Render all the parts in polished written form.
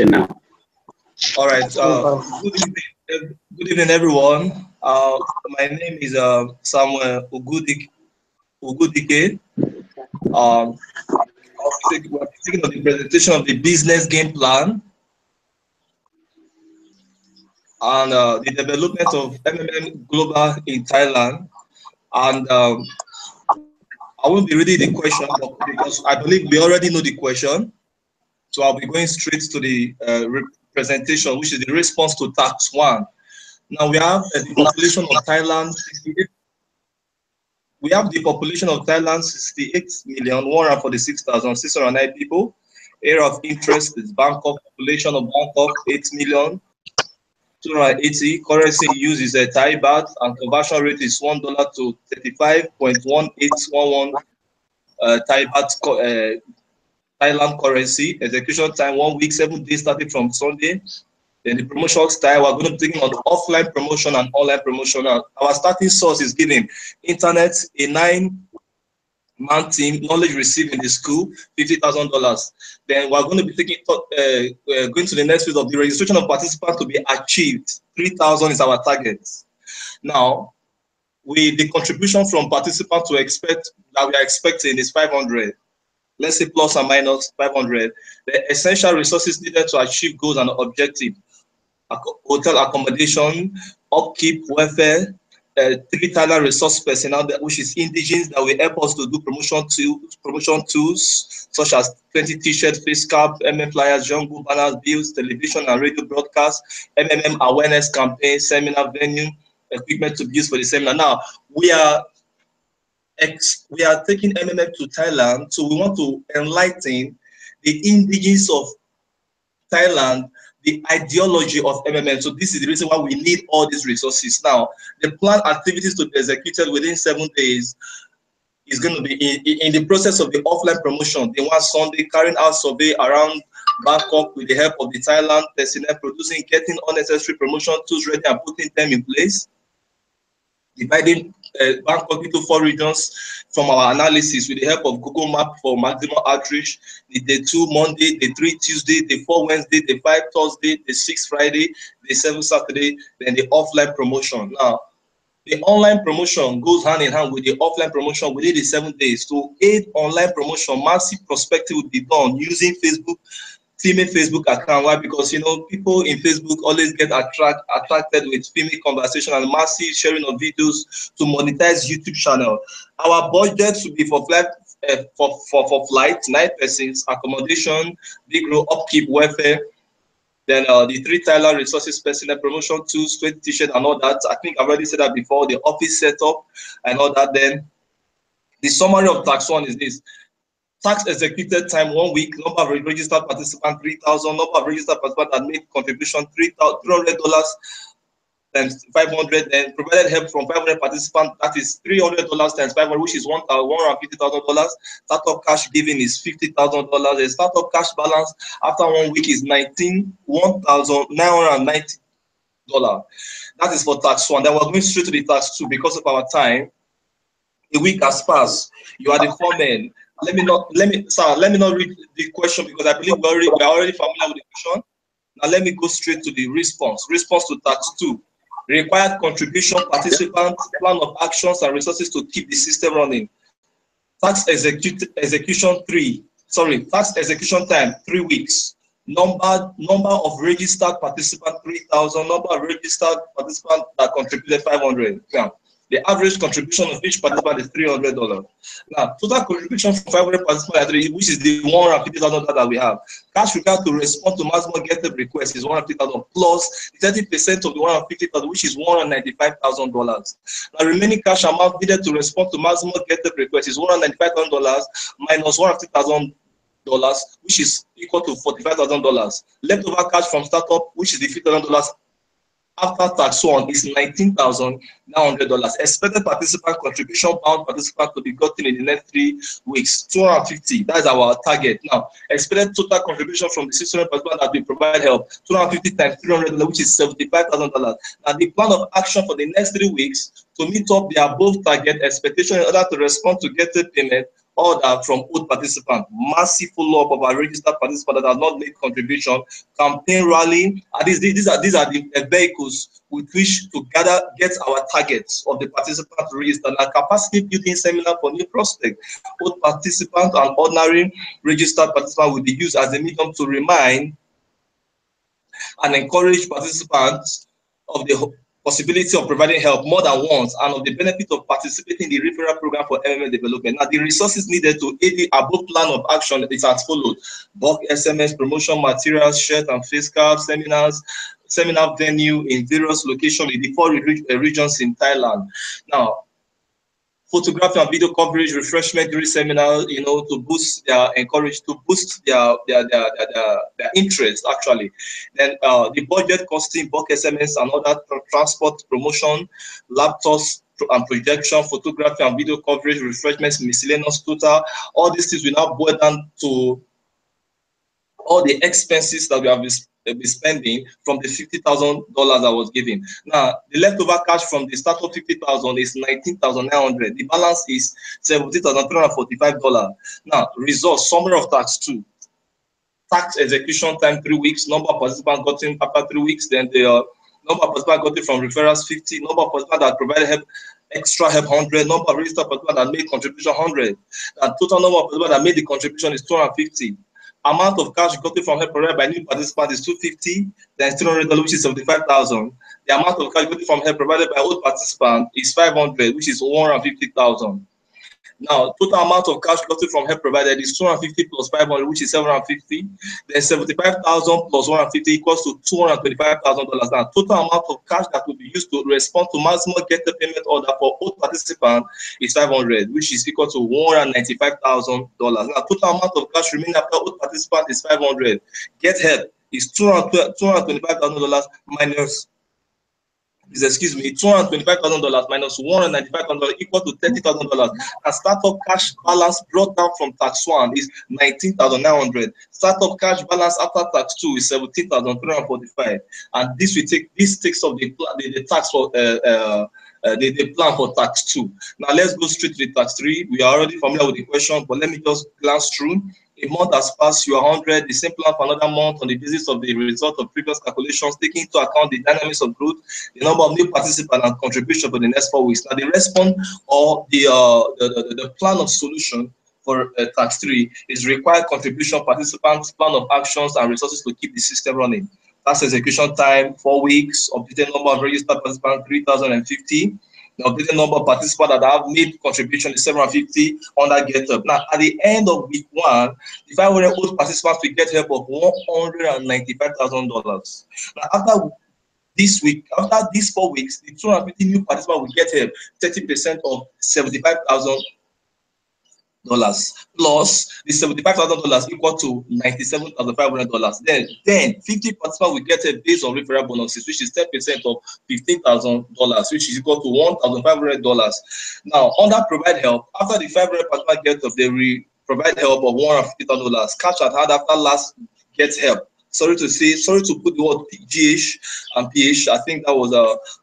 now. All right. Good evening, everyone. My name is Samuel Ugudike. We're taking on the presentation of the business game plan and the development of MMM Global in Thailand. And I won't be reading the question because I believe we already know the question. So I'll be going straight to the presentation, which is the response to tax 1. Now we have the population of Thailand. We have the population of Thailand 68,146,609 people. Area of interest is Bangkok. Population of Bangkok 8,280,000. Currency used is a Thai baht, and conversion rate is $1 to 35.1811 Thai baht. Thailand currency. Execution time 1 week, 7 days starting from Sunday. Then the promotion style, we're going to be taking on offline promotion and online promotion. Our starting source is given internet, a 9-man team, knowledge received in the school, $50,000. Then we're going to be taking going to the next phase of the registration of participants to be achieved. 3,000 is our target. Now, the contribution from participants we are expecting is 500. Let's say plus or minus 500. The essential resources needed to achieve goals and objectives: hotel accommodation, upkeep, welfare, 3 Thailand resource personnel, which is indigenous, that will help us to do promotion tools such as 20 t-shirts, face cap, MM flyers, jungle banners, bills, television and radio broadcasts, MMM awareness campaign, seminar venue, equipment to be used for the seminar. Now we are taking MMM to Thailand, so we want to enlighten the indigenous of Thailand, the ideology of MMM. So this is the reason why we need all these resources. Now, the planned activities to be executed within 7 days is going to be in the process of the offline promotion. The one Sunday, carrying out survey around Bangkok with the help of the Thailand personnel, producing, getting unnecessary promotion tools ready and putting them in place. Dividing Bangkok into 4 regions from our analysis with the help of Google Map for maximum outreach. The day 2 Monday, the 3 Tuesday, the 4 Wednesday, the 5 Thursday, the 6 Friday, the 7 Saturday, then the offline promotion. Now, the online promotion goes hand in hand with the offline promotion within the 7 days. To aid online promotion, massive prospecting will be done using Facebook, female Facebook account. Why? Because people in Facebook always get attracted with female conversation and massive sharing of videos to monetize YouTube channel. Our budget should be for flight, 9 persons, accommodation, big row, upkeep, welfare. Then the 3 Thailand resources personnel, promotion tools, 20 t-shirt and all that. I think I've already said that before. The office setup and all that. Then the summary of tax 1 is this. Tax executed time 1 week, number of registered participants 3,000, number of registered participants that made contribution $300 times 500, and provided help from 500 participants, that is $300 times 500, which is $150,000. Startup cash given is $50,000. The startup cash balance after 1 week is $1,990. That is for tax 1. Then we're going straight to the tax 2 because of our time. A week has passed. You are the foreman. Let me not read the question because I believe we are already familiar with the question. Now let me go straight to the response. Response to tax 2. Required contribution, participants, plan of actions and resources to keep the system running. Tax execution time 3 weeks. Number of registered participants 3,000. Number of registered participants that contributed 500. Yeah. The average contribution of each participant is $300. Now, total contribution from 500 participants, which is the $150,000 that we have. Cash required to respond to maximum get-up request is $150,000 plus 30% of the $150,000, which is $195,000. Now, remaining cash amount needed to respond to maximum get-up request is $195,000 minus $150,000, which is equal to $45,000. Leftover cash from startup, which is the $50,000. After tax 1 is $19,900. Expected participant contribution bound participant to be gotten in the next 3 weeks, 250. That is our target. Now, expected total contribution from the 600 participants that we provide help, 250 times $300, which is $75,000. Now, the plan of action for the next 3 weeks to meet up the above target expectation in order to respond to get the payment order from old participants, massive follow-up of our registered participants that have not made contribution, campaign rally. And these are the vehicles with which to get our targets of the participants registered, and capacity building seminar for new prospects. Both participants and ordinary registered participants will be used as a medium to remind and encourage participants of the possibility of providing help more than once and of the benefit of participating in the referral program for MMM development. Now, the resources needed to aid the above plan of action is as follows: bulk SMS, promotion materials, shirt and face caps, seminars, seminar venue in various locations in the 4 regions in Thailand. Now, photography and video coverage, refreshment during seminar, to boost their interest actually. Then the budget costing, bulk SMS and other transport, promotion, laptops and projection, photography and video coverage, refreshments, miscellaneous total. All these things will now boil down to all the expenses that we have been spending from the $50,000 I was given. Now, the leftover cash from the start of $50,000 is $19,900. The balance is $17,345. Now, results, summary of tax 2. Tax execution time 3 weeks, number of participants gotten after 3 weeks, then the number of participants gotten from referrals 50, number of participants that provided help, extra help 100, number of registered participants that made contribution 100, and total number of participants that made the contribution is 250. Amount of cash gotten from help provided by new participants is 250, then $300, which is 75,000. The amount of cash gotten from help provided by old participants is 500, which is 150,000. Now, total amount of cash gotten from help provided is 250 plus 500, which is 750. Then 75,000 plus 150 equals to $225,000. Now, total amount of cash that will be used to respond to maximum get the payment order for old participant is 500, which is equal to $195,000. Now, total amount of cash remaining after old participant is 500. Get help is $225,000 minus. $225,000 minus $195,000 equal to $30,000. And startup cash balance brought down from tax 1 is $19,900. Startup cash balance after tax 2 is $17,345. And this takes off the tax for the plan for tax 2. Now let's go straight to the tax 3. We are already familiar with the question, but let me just glance through. A month has passed, you are 100, the same plan for another month on the basis of the result of previous calculations, taking into account the dynamics of growth, the number of new participants and contribution for the next 4 weeks. Now the response or the plan of solution for tax 3 is required contribution, participants, plan of actions and resources to keep the system running. Tax execution time 4 weeks, updated number of registered participants 3,050. The updated number of participants that have made contribution is 750 under Get Help. Now, at the end of week 1, the 500 old participants will get help of $195,000. Now, after this week, after these 4 weeks, the 250 new participants will get help 30% of $75,000 plus the $75,000 equal to $97,500. Then 50 participants will get a base of referral bonuses, which is 10% of $15,000, which is equal to $1,500. Now, under provide help, after the 500 participants get help, they will provide help of $150,000. Cash at hand after last get help. Sorry to put the word GH and PH. I think that was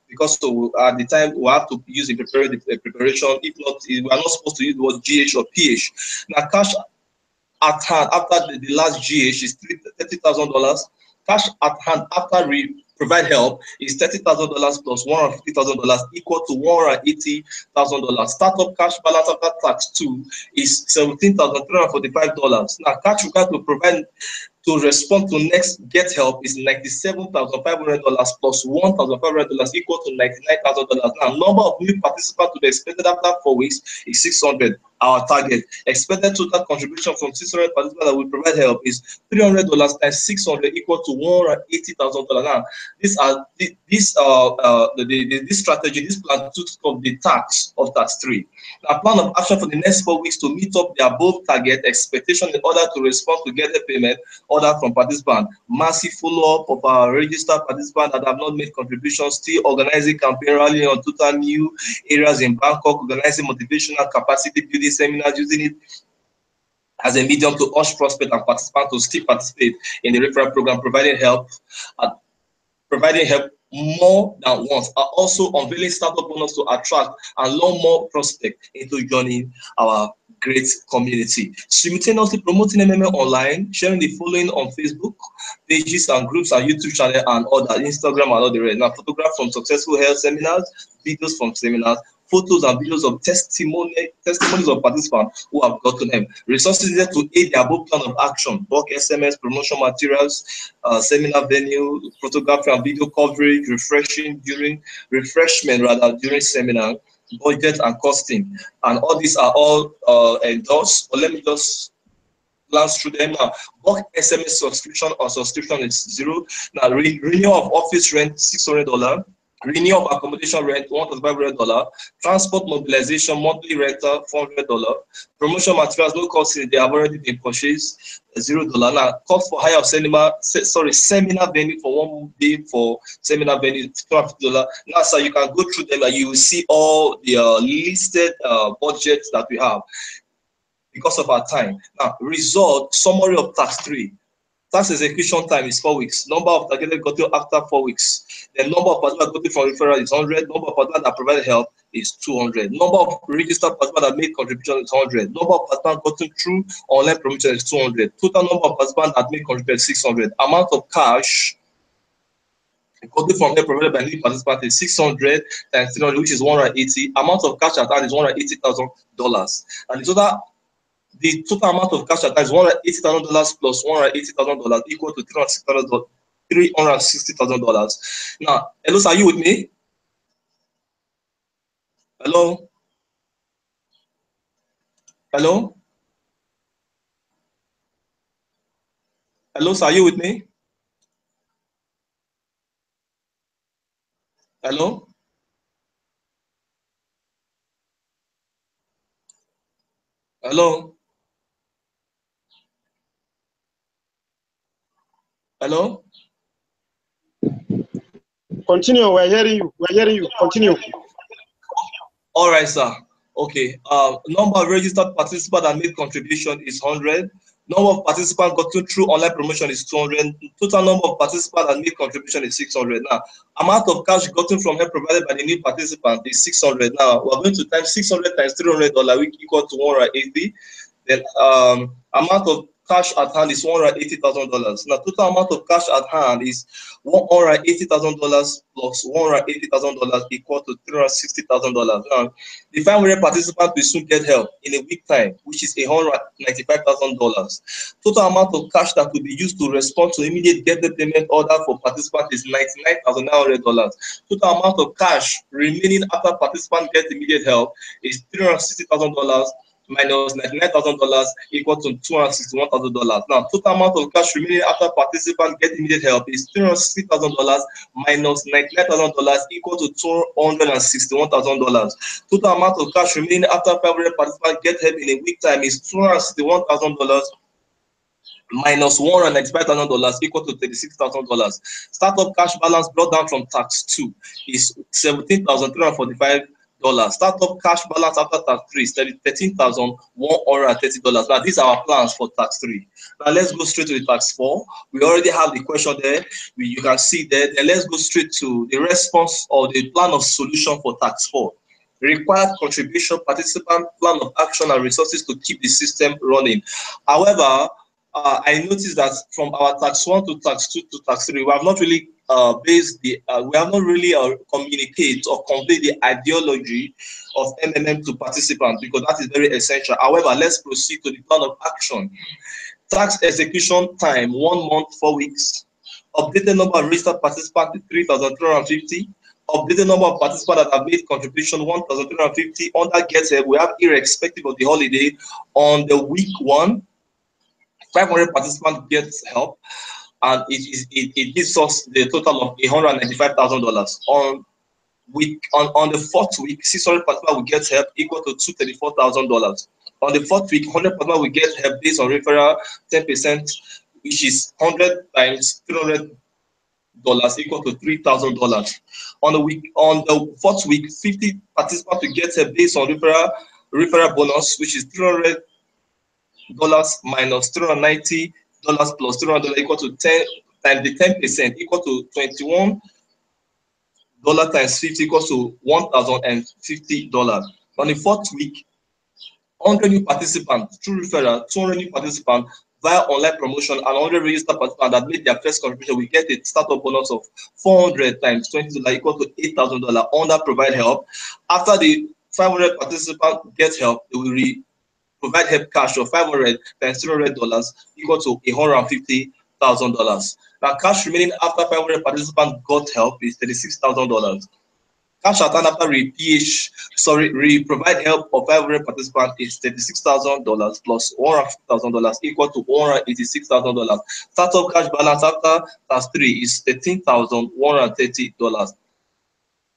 because at the time we have to use the preparation. If not, we are not supposed to use the word GH or PH. Now, cash at hand after the last GH is $30,000. Cash at hand after we provide help is $30,000 plus $150,000 equal to $180,000. Startup cash balance after tax 2 is $17,345. Now, cash required to provide to respond to next get help is $97,500 plus $1,500 equal to $99,000. Now, number of new participants to be expected after 4 weeks is 600. Our target expected total contribution from 600 participants that will provide help is $300 times 600 equal to $180,000. Now, this strategy, this plan took of the tax of tax 3. Now, plan of action for the next 4 weeks to meet up the above target expectation in order to respond to get the payment order from participants. Massive follow-up of our registered participants that have not made contributions, still organizing campaign rally on total new areas in Bangkok, organizing motivational capacity building seminars, using it as a medium to urge prospects and participants to still participate in the referral program, providing help more than once, are also unveiling startup bonus to attract and lure more prospects into joining our great community. Simultaneously promoting MMM online, sharing the following on Facebook pages and groups and YouTube channel and other, Instagram and all the rest. Now, photographs from successful health seminars, videos from seminars, photos and videos of testimonies of participants who have gotten them. Resources needed to aid the above plan of action, bulk SMS, promotion materials, seminar venue, photography and video coverage, refreshment during seminar, budget and costing. And all these are all endorsed. But let me just glance through them now. Bulk SMS subscription or subscription is zero. Now, renewal of office rent, $600. Renewal of accommodation rent, $1,500. Transport mobilization, monthly rental, $400. Promotion materials, no cost, they have already been purchased, $0. Now, cost for hire of seminar venue for 1 day for seminar venue, $250. Now, sir, you can go through them and you will see all the listed budgets that we have because of our time. Now, result, summary of tax 3. Tax execution time is 4 weeks. Number of targeted got after 4 weeks. The number of participants got from referral is 100. Number of participants that provided help is 200. Number of registered participants that made contribution is 100. Number of participants gotten through online promotion is 200. Total number of participants that made contribution is 600. Amount of cash gotten from help provided by new participant is 600 times 300, which is 180. Amount of cash at hand is $180,000. And the total amount of cash at hand is $180,000 plus $180,000 equal to $360,000. Now, hello, sir, are you with me? Hello? Hello? Hello, sir, are you with me? Hello? Hello? Hello? Continue. We're hearing you. We're hearing you. Continue. All right, sir. Okay. Number of registered participants that made contribution is 100. Number of participants gotten through online promotion is 200. Total number of participants that made contribution is 600. Now, amount of cash gotten from help provided by the new participant is 600. Now, we're going to times 600 times $300, which equal to 180. Then amount of cash at hand is $180,000. Now, total amount of cash at hand is $180,000 plus $180,000 equal to $360,000. Now, the 500 participants will soon get help in a week time, which is $195,000. Total amount of cash that will be used to respond to immediate get the payment order for participants is $99,900. Total amount of cash remaining after participants get immediate help is $360,000 minus $99,000 equal to $261,000. Now, total amount of cash remaining after participants get immediate help is $360,000 minus $99,000 equal to $261,000. Total amount of cash remaining after 500 participants get help in a week time is $261,000 minus $195,000 equal to $36,000. Startup cash balance brought down from tax 2 is $17,345. Startup cash balance after tax 3 is $13,130. Now, these are our plans for tax 3. Now, let's go straight to the tax 4. We already have the question there. You can see there. Then let's go straight to the response or the plan of solution for tax 4. Required contribution, participant, plan of action, and resources to keep the system running. However, I noticed that from our tax 1 to tax 2 to tax 3, we have not really communicate or convey the ideology of MMM to participants, because that is very essential. However, let's proceed to the plan of action. Tax execution time, 1 month, 4 weeks. Updated number of registered participants, 3,350. Updated number of participants that have made contribution, 1,350. Under Get Help, we have irrespective of the holiday on the week 1. 500 participants get help, and it gives us the total of $195,000. On the 4th week, 600 participants will get help equal to $234,000. On the 4th week, 100 participants will get help based on referral 10%, which is 100 times $300 equal to $3,000. On the 4th week, 50 participants will get help based on referral bonus, which is $300 minus $390 plus $300 equal to 10 times the 10% equal to $21 dollar times 50 equals to $1,050. On the fourth week, 100 new participants through referral, 200 new participants via online promotion, and 100 registered participants that made their first contribution. We get a startup bonus of 400 times $20 equal to $8,000 under provide help. After the 500 participants get help, they will provide help cash of 500 times $300 equal to $150,000. Now, cash remaining after 500 participants got help is $36,000. Cash at hand after provide help of 500 participants is $36,000 plus $150,000 equal to $186,000. Startup cash balance after tax 3 is $13,130.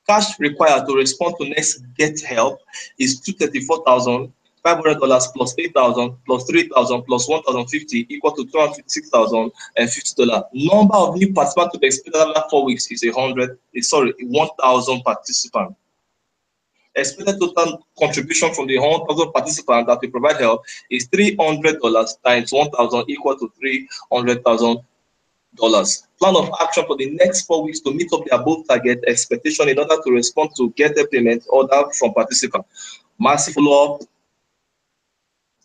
Cash required to respond to next get help is $234,500 plus $8,000 plus $3,000 plus $1,050 equal to $256,050. Number of new participants to be expected after 4 weeks is 1,000 participants. Expected total contribution from the 1,000 participants that we provide help is $300 times 1,000 equal to $300,000. Plan of action for the next 4 weeks to meet up the above target expectation in order to respond to get a payment order from participants. Massive follow-up,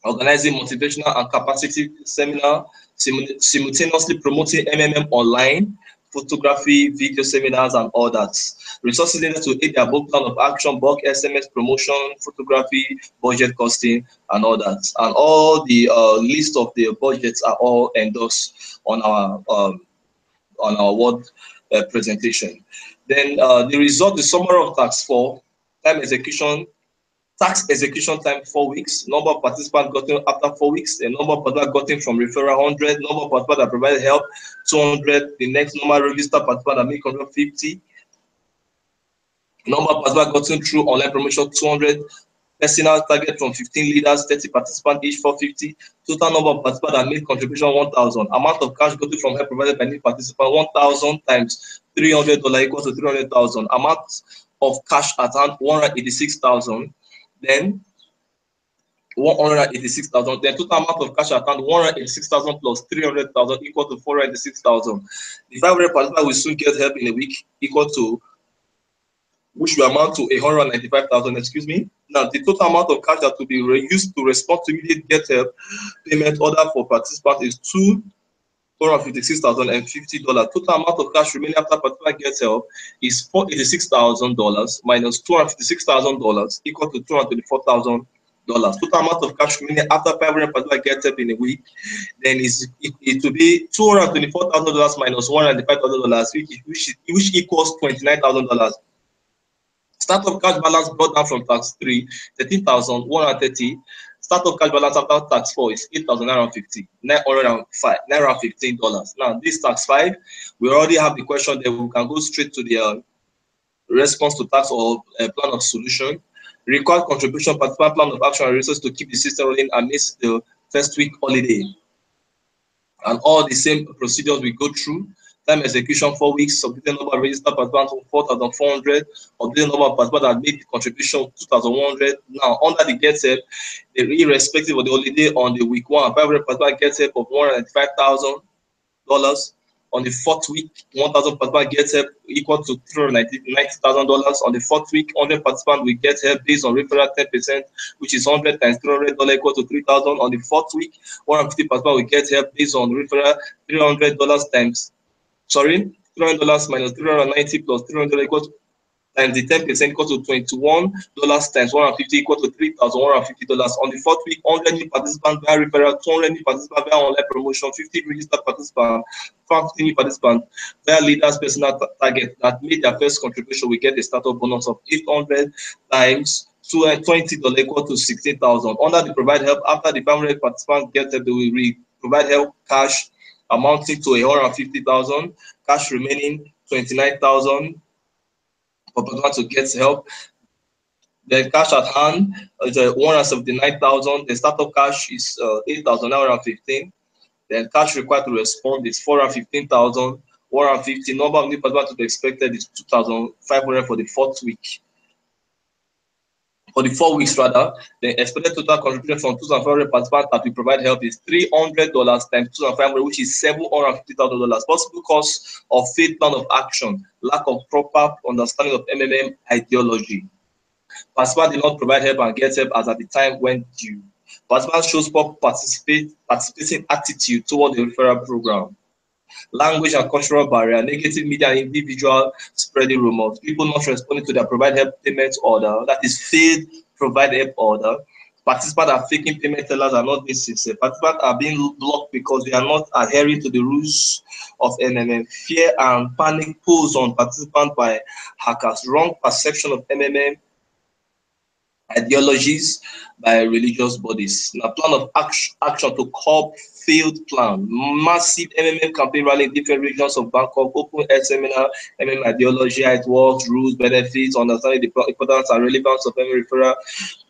organizing motivational and capacity seminar, simultaneously promoting MMM online, photography, video seminars, and all that. Resources needed to aid the above plan of action: bulk SMS promotion, photography, budget costing, and all that. And all the list of the budgets are all endorsed on our word presentation. Then the result, the summary of task 4, time execution. Tax execution time 4 weeks, number of participants gotten after 4 weeks, the number of participants gotten from referral 100, number of participants that provided help 200, the next number registered participants that make 150, number of participants gotten through online promotion 200, personal target from 15 leaders, 30 participants each 450, total number of participants that made contribution 1,000, amount of cash gotten from help provided by new participant 1,000 times $300 equals to 300,000, amount of cash at hand 186,000. Then 186,000. The total amount of cash at hand 186,000 plus 300,000 equal to 486,000. The 500 participants will soon get help in a week equal to, which will amount to 195,000. Excuse me. Now the total amount of cash that will be used to respond to immediate get help payment order for participants is $256,050. Total amount of cash remaining after participant gets help is $486,000 minus $256,000 equal to $224,000. Total amount of cash remaining after 500 participant gets help in a week, then it will be $224,000 minus $195,000, which equals $29,000. Startup cash balance brought down from tax 3, $13,130. Startup cash balance after tax 4 is $8,915. Now, this tax 5, we already have the question that we can go straight to the response to tax or plan of solution. Required contribution, participant plan of action and resources to keep the system rolling amidst the first week holiday. And all the same procedures we go through. Time execution 4 weeks, submitting number of registered participants 4,400, updating number of participants that made the contribution 2,100. Now, under the get help, irrespective of the holiday on the week 1, 500 participants get help of $195,000. On the 4th week, 1,000 participants get help equal to $390,000. On the 4th week, 100 participants will get help based on referral 10%, which is 100 times $300 equal to $3,000. On the 4th week, 150 participants will get help based on referral $300 times. $300 minus 390 plus 300 equals times the 10% equals to $21 times 150 equal to $3,150. On the 4th week, 100 new participants via referral, 200 new participants via online promotion, 50 registered participants, 50 new participants via leaders personal target that made their first contribution. We get a startup bonus of 800 times $20 equal to 16,000. Under the provide help, after the 500 participants get help, they will provide help cash amounting to 150,000, cash remaining 29,000 for participants to get help. Then cash at hand is 179,000. The startup cash is 8,915. Then cash required to respond is 415,000. 150. Number of new participants to be expected is 2,500 for the 4th week. for the 4 weeks rather, the expected total contribution from 2,500 participants that we provide help is $300 times 2,500, which is $750,000. Possible cause of failed plan of action: lack of proper understanding of MMM ideology. Participants did not provide help and get help as at the time when due. Participants shows poor participating attitude toward the referral program. Language and cultural barrier, negative media and individual spreading rumors, people not responding to their provide help payment order, that is failed provide help order. Participants are faking payment tellers are not being sincere. Participants are being blocked because they are not adhering to the rules of MMM. Fear and panic posed on participants by hackers. Wrong perception of MMM ideologies by religious bodies. Now, plan of action to curb failed plan. Massive MMM campaign rally in different regions of Bangkok. Open air seminar, MMM ideology, how it works, rules, benefits, understanding the importance and relevance of MMM referral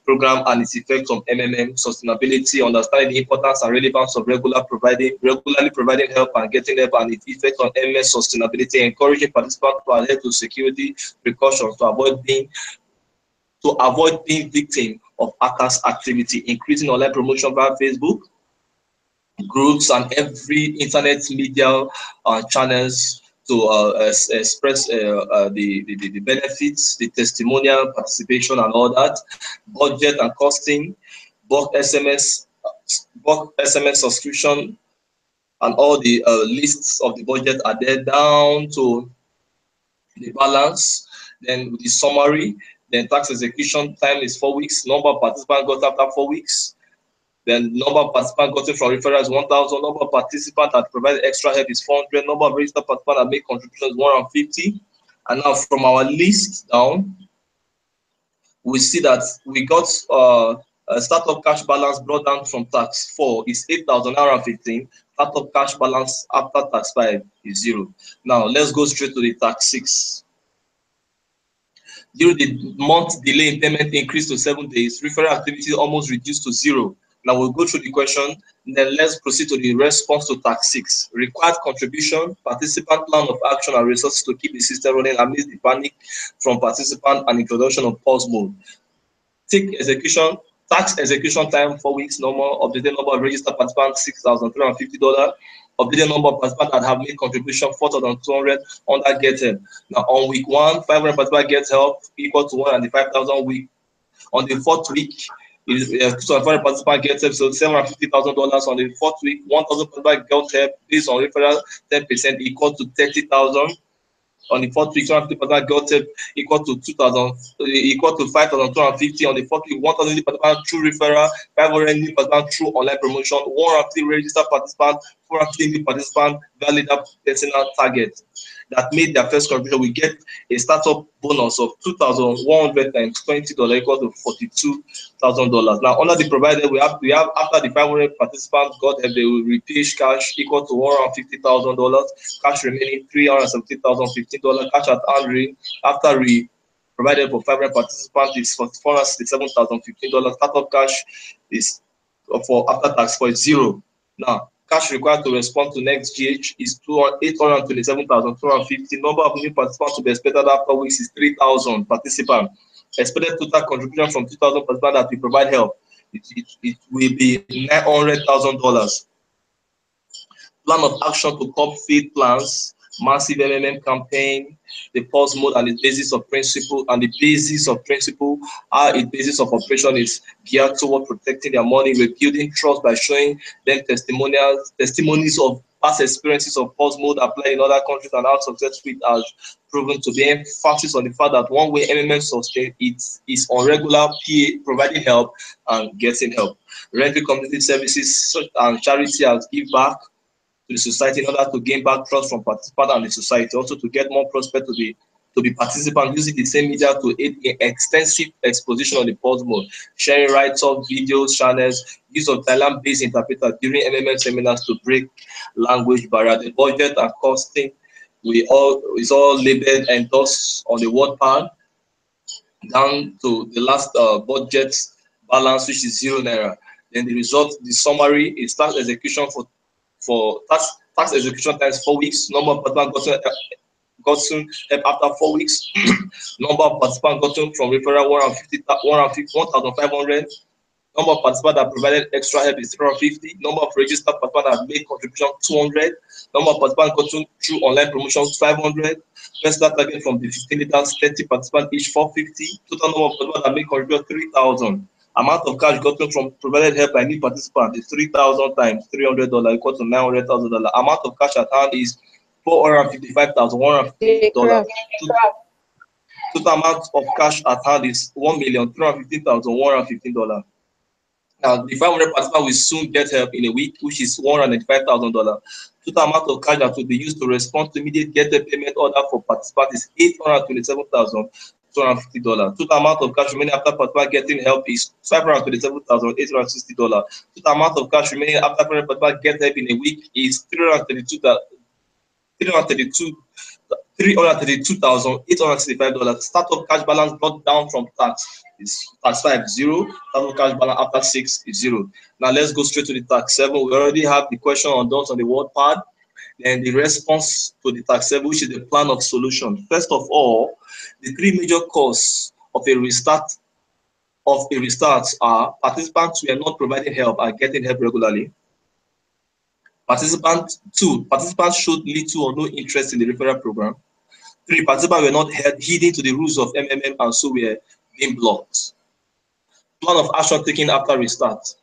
program and its effects on MMM sustainability, understanding the importance and relevance of regularly providing help and getting help and its effects on MMM sustainability, encouraging participants to adhere to security precautions to avoid being victim of hackers activity, increasing online promotion via Facebook groups and every internet media channels to express the benefits, the testimonial participation and all that, budget and costing, bulk SMS subscription, and all the lists of the budget are there down to the balance, then the summary. Then tax execution time is 4 weeks. Number of participants got after 4 weeks. Then number of participants gotten from referrals is 1,000. Number of participants that provided extra help is 400. Number of registered participants that made contributions 150. And now from our list down, we see that we got a startup cash balance brought down from tax 4 is 8,915. Startup cash balance after tax 5 is 0. Now let's go straight to the tax 6. During the month delay in payment increased to 7 days, referral activity almost reduced to 0. Now we'll go through the question, then let's proceed to the response to tax 6. Required contribution, participant plan of action and resources to keep the system running amidst the panic from participant and introduction of pause mode. Tax execution time 4 weeks normal, updated number of registered participants $6,350. Updated number of participants that have made contribution 4,200 under get help. Now on week 1, 500 participants get help equal to 105,000 week. On the 4th week, 2,500 participants get help, so $750,000. On the 4th week, 1,000 participants get help based on referral 10% equal to 30,000. On the 4th week, 250% got help equal to 5,250. On the 4th week, 1,000 participants through referral, 500 new participants through online promotion, 150 registered participants, 450 new participants valid personal target that made their first contribution. We get a startup bonus of $2,120 equal to $42,000. Now under the provider, we have after the 500 participants got help, they will repay cash equal to $150,000, cash remaining $370,015, cash at hand after provided for 500 participants is $467,015. Startup cash is for after tax for 0. Now cash required to respond to next GH is $827,250. Number of new participants to be expected after weeks is 3,000 participants. Expected total contribution from 2,000 participants that we provide help, it will be $900,000. Plan of action to curb failed plans, massive MMM campaign, the pause mode and the basis of principle, and the basis of principle, a basis of operation is geared toward protecting their money. We're building trust by showing them testimonies of past experiences of pause mode applied in other countries and how successful it has proven to be. Emphasis on the fact that one way MMM sustain it is on regular PA providing help and getting help. Rendering community services and charity as give back to the society in order to gain back trust from participants and the society, also to get more prospect to be participants, using the same media to aid in extensive exposition on the pause mode, sharing write-up, videos, channels, use of Thailand-based interpreter during MMM seminars to break language barrier. The budget and costing is all labeled and endorsed on the WordPad down to the last budget balance, which is $0. Then the result, the summary is tax execution for tax execution times 4 weeks. Number of participants gotten help after 4 weeks. Number of participants gotten from referral 1,500. Number of participants that provided extra help is 350. Number of registered participants that made contribution 200. Number of participants gotten through online promotions 500. Personal target from the 15 leaders 30 participants each 450. Total number of participants that made contribution 3,000. Amount of cash gotten from provided help by new participant is 3,000 times $300 equal to $900,000. Amount of cash at hand is $455,150. Total amount of cash at hand is $1,350,115. Now, the 500 participants will soon get help in a week, which is $195,000. Total amount of cash that will be used to respond to immediate get help payment order for participants is $827,250. Total amount of cash remaining after participant getting help is $527,860. Total amount of cash remaining after participant get help in a week is $332,865. Startup cash balance brought down from tax is tax 5 0. Startup cash balance after 6 is 0. Now let's go straight to the tax 7. We already have the question on those on the word pad, and the response to the tax 7, which is the plan of solution. First of all, the three major causes of a restart are participants who are not providing help are getting help regularly. Participants showed little or no interest in the referral program. 3, participants were not heeding to the rules of MMM and so were being blocked. Plan of action taken after restart.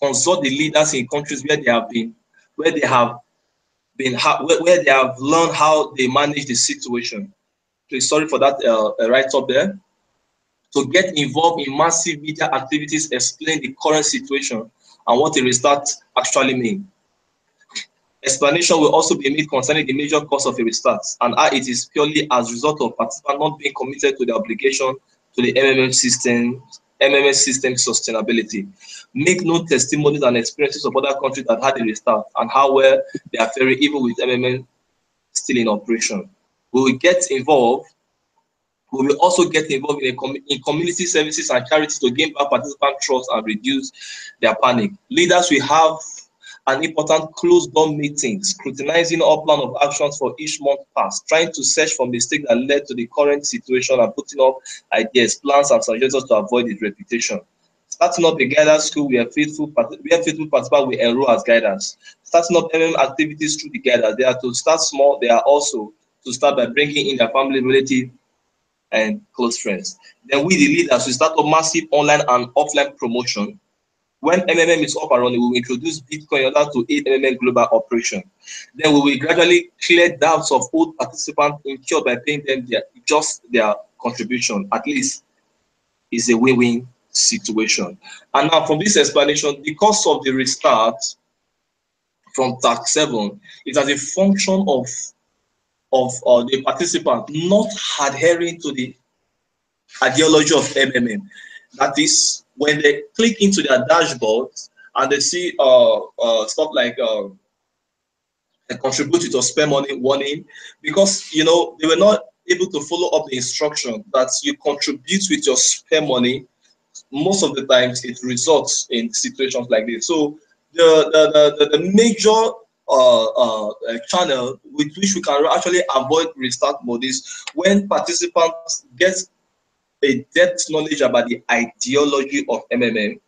Consult the leaders in countries where they have learned how they manage the situation. Please, sorry for that right up there. To get involved in massive media activities, explain the current situation and what a restart actually means. Explanation will also be made concerning the major cause of a restart and how it is purely as a result of participants not being committed to the obligation to the MMM system sustainability. Make known testimonies and experiences of other countries that had a restart and how well they are faring even with MMM still in operation. We will also get involved in community services and charities to gain back participant trust and reduce their panic. Leaders will have an important closed-door meeting, scrutinizing all plan of actions for each month past, trying to search for mistakes that led to the current situation and putting up ideas, plans, and suggestions to avoid its reputation. Starting up a guidance school where faithful participants will enroll as guidance. Starting up MM activities through the guidance. They are to start small. They are also to start by bringing in their family, relative, and close friends. Then we, the leaders, will start up massive online and offline promotion. When MMM is up and running, we will introduce Bitcoin in order to aid MMM global operation. Then we will gradually clear doubts of old participants incurred by paying them their contribution. At least it's a win-win situation. And now from this explanation, because of the restart from tax 7, it as a function of the participant not adhering to the ideology of MMM. That is, when they click into their dashboard and they see stuff like contribute to spend money warning, because they were not able to follow up the instruction that you contribute with your spare money. Most of the times it results in situations like this. So the major channel with which we can actually avoid restart mode is when participants get a depth knowledge about the ideology of MMM,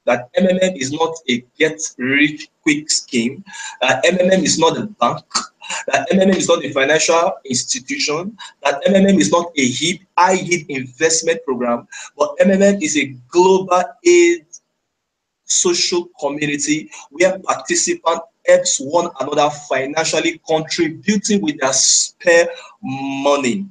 that MMM is not a get-rich-quick scheme, that MMM is not a bank, that MMM is not a financial institution, that MMM is not a high-yield investment program, but MMM is a global aid social community where participants helps one another financially, contributing with their spare money.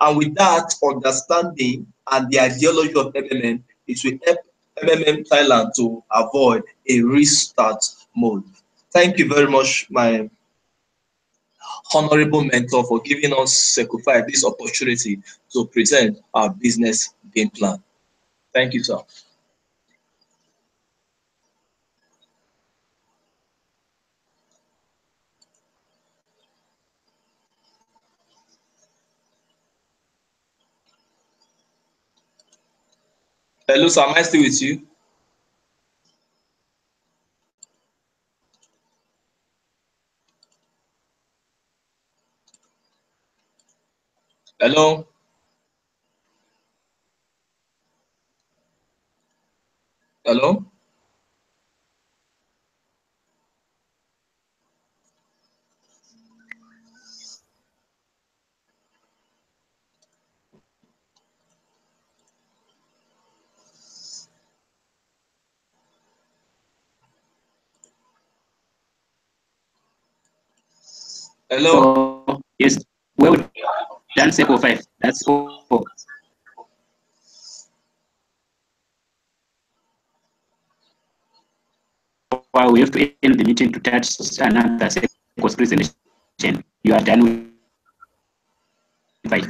And with that understanding and the ideology of MMM, it will help MMM Thailand to avoid a restart mode. Thank you very much, my honorable mentor, for giving us Seco5 this opportunity to present our business game plan. Thank you, sir. Hello, sir. Am I still with you? Hello? Hello? Hello? So yes, well done, Seco 5. That's all. Well, we have to end the meeting to touch another Seco's presentation. You are done with 5.